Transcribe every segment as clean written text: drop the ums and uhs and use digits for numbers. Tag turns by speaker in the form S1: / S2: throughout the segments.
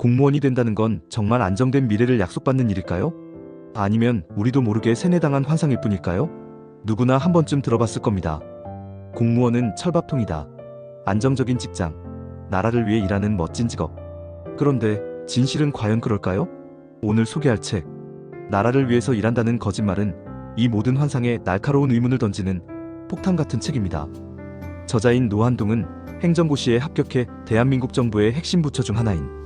S1: 공무원이 된다는 건 정말 안정된 미래를 약속받는 일일까요? 아니면 우리도 모르게 세뇌당한 환상일 뿐일까요? 누구나 한 번쯤 들어봤을 겁니다. 공무원은 철밥통이다. 안정적인 직장, 나라를 위해 일하는 멋진 직업. 그런데 진실은 과연 그럴까요? 오늘 소개할 책, 나라를 위해서 일한다는 거짓말은 이 모든 환상에 날카로운 의문을 던지는 폭탄 같은 책입니다. 저자인 노한동은 행정고시에 합격해 대한민국 정부의 핵심 부처 중 하나인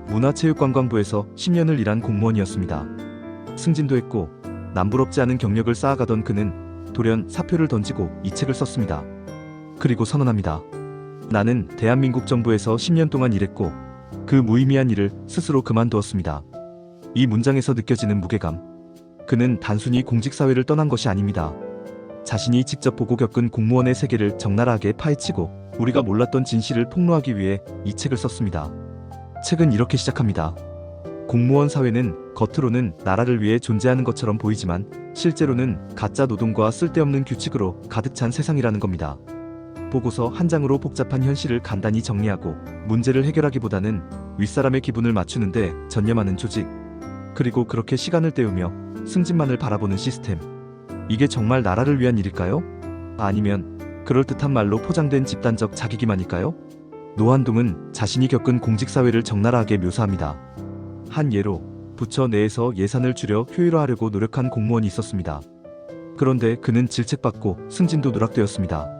S1: 문화체육관광부에서 10년을 일한 공무원이었습니다. 승진도 했고 남부럽지 않은 경력을 쌓아가던 그는 돌연 사표를 던지고 이 책을 썼습니다. 그리고 선언합니다. 나는 대한민국 정부에서 10년 동안 일했고 그 무의미한 일을 스스로 그만두었습니다. 이 문장에서 느껴지는 무게감. 그는 단순히 공직사회를 떠난 것이 아닙니다. 자신이 직접 보고 겪은 공무원의 세계를 적나라하게 파헤치고 우리가 몰랐던 진실을 폭로하기 위해 이 책을 썼습니다. 책은 이렇게 시작합니다. 공무원 사회는 겉으로는 나라를 위해 존재하는 것처럼 보이지만 실제로는 가짜 노동과 쓸데없는 규칙으로 가득 찬 세상이라는 겁니다. 보고서 한 장으로 복잡한 현실을 간단히 정리하고 문제를 해결하기보다는 윗사람의 기분을 맞추는데 전념하는 조직, 그리고 그렇게 시간을 때우며 승진만을 바라보는 시스템. 이게 정말 나라를 위한 일일까요? 아니면 그럴듯한 말로 포장된 집단적 자기기만일까요? 노한동은 자신이 겪은 공직사회를 적나라하게 묘사합니다. 한 예로 부처 내에서 예산을 줄여 효율화하려고 노력한 공무원이 있었습니다. 그런데 그는 질책받고 승진도 누락되었습니다.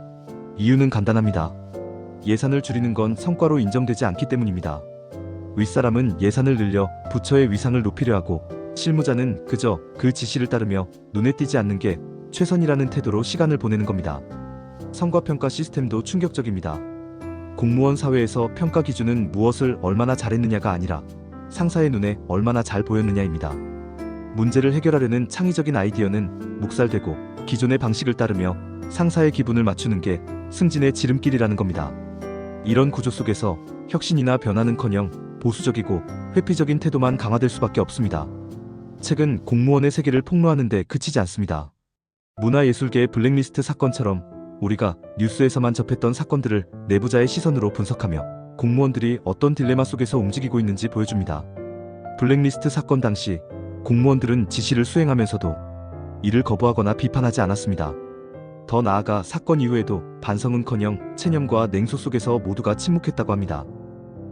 S1: 이유는 간단합니다. 예산을 줄이는 건 성과로 인정되지 않기 때문입니다. 윗사람은 예산을 늘려 부처의 위상을 높이려 하고 실무자는 그저 그 지시를 따르며 눈에 띄지 않는 게 최선이라는 태도로 시간을 보내는 겁니다. 성과평가 시스템도 충격적입니다. 공무원 사회에서 평가 기준은 무엇을 얼마나 잘했느냐가 아니라 상사의 눈에 얼마나 잘 보였느냐입니다. 문제를 해결하려는 창의적인 아이디어는 묵살되고 기존의 방식을 따르며 상사의 기분을 맞추는 게 승진의 지름길이라는 겁니다. 이런 구조 속에서 혁신이나 변화는커녕 보수적이고 회피적인 태도만 강화될 수밖에 없습니다. 책은 공무원의 세계를 폭로하는 데 그치지 않습니다. 문화예술계의 블랙리스트 사건처럼 우리가 뉴스에서만 접했던 사건들을 내부자의 시선으로 분석하며 공무원들이 어떤 딜레마 속에서 움직이고 있는지 보여줍니다. 블랙리스트 사건 당시 공무원들은 지시를 수행하면서도 이를 거부하거나 비판하지 않았습니다. 더 나아가 사건 이후에도 반성은커녕 체념과 냉소 속에서 모두가 침묵했다고 합니다.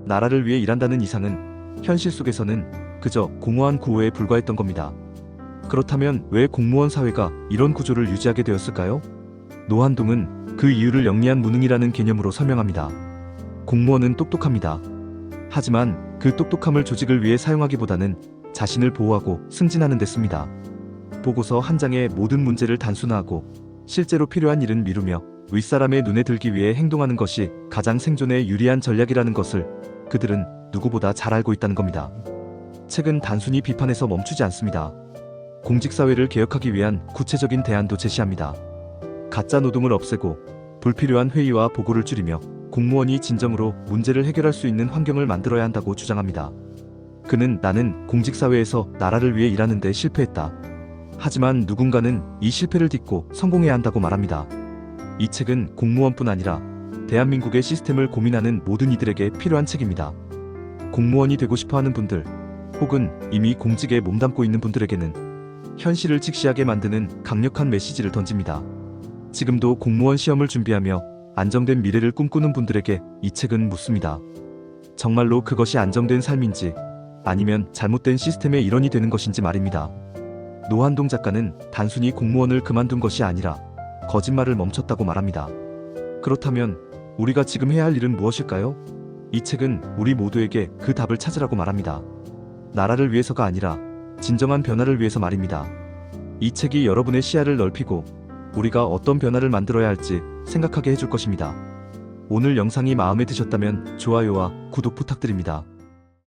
S1: 나라를 위해 일한다는 이상은 현실 속에서는 그저 공허한 구호에 불과했던 겁니다. 그렇다면 왜 공무원 사회가 이런 구조를 유지하게 되었을까요? 노한동은 그 이유를 영리한 무능이라는 개념으로 설명합니다. 공무원은 똑똑합니다. 하지만 그 똑똑함을 조직을 위해 사용하기보다는 자신을 보호하고 승진하는 데 씁니다. 보고서 한 장에 모든 문제를 단순화하고 실제로 필요한 일은 미루며 윗사람의 눈에 들기 위해 행동하는 것이 가장 생존에 유리한 전략이라는 것을 그들은 누구보다 잘 알고 있다는 겁니다. 책은 단순히 비판에서 멈추지 않습니다. 공직사회를 개혁하기 위한 구체적인 대안도 제시합니다. 가짜 노동을 없애고 불필요한 회의와 보고를 줄이며 공무원이 진정으로 문제를 해결할 수 있는 환경을 만들어야 한다고 주장합니다. 그는 나는 공직사회에서 나라를 위해 일하는 데 실패했다. 하지만 누군가는 이 실패를 딛고 성공해야 한다고 말합니다. 이 책은 공무원뿐 아니라 대한민국의 시스템을 고민하는 모든 이들에게 필요한 책입니다. 공무원이 되고 싶어하는 분들, 혹은 이미 공직에 몸담고 있는 분들에게는 현실을 직시하게 만드는 강력한 메시지를 던집니다. 지금도 공무원 시험을 준비하며 안정된 미래를 꿈꾸는 분들에게 이 책은 묻습니다. 정말로 그것이 안정된 삶인지 아니면 잘못된 시스템의 일원이 되는 것인지 말입니다. 노한동 작가는 단순히 공무원을 그만둔 것이 아니라 거짓말을 멈췄다고 말합니다. 그렇다면 우리가 지금 해야 할 일은 무엇일까요? 이 책은 우리 모두에게 그 답을 찾으라고 말합니다. 나라를 위해서가 아니라 진정한 변화를 위해서 말입니다. 이 책이 여러분의 시야를 넓히고 우리가 어떤 변화를 만들어야 할지 생각하게 해줄 것입니다. 오늘 영상이 마음에 드셨다면 좋아요와 구독 부탁드립니다.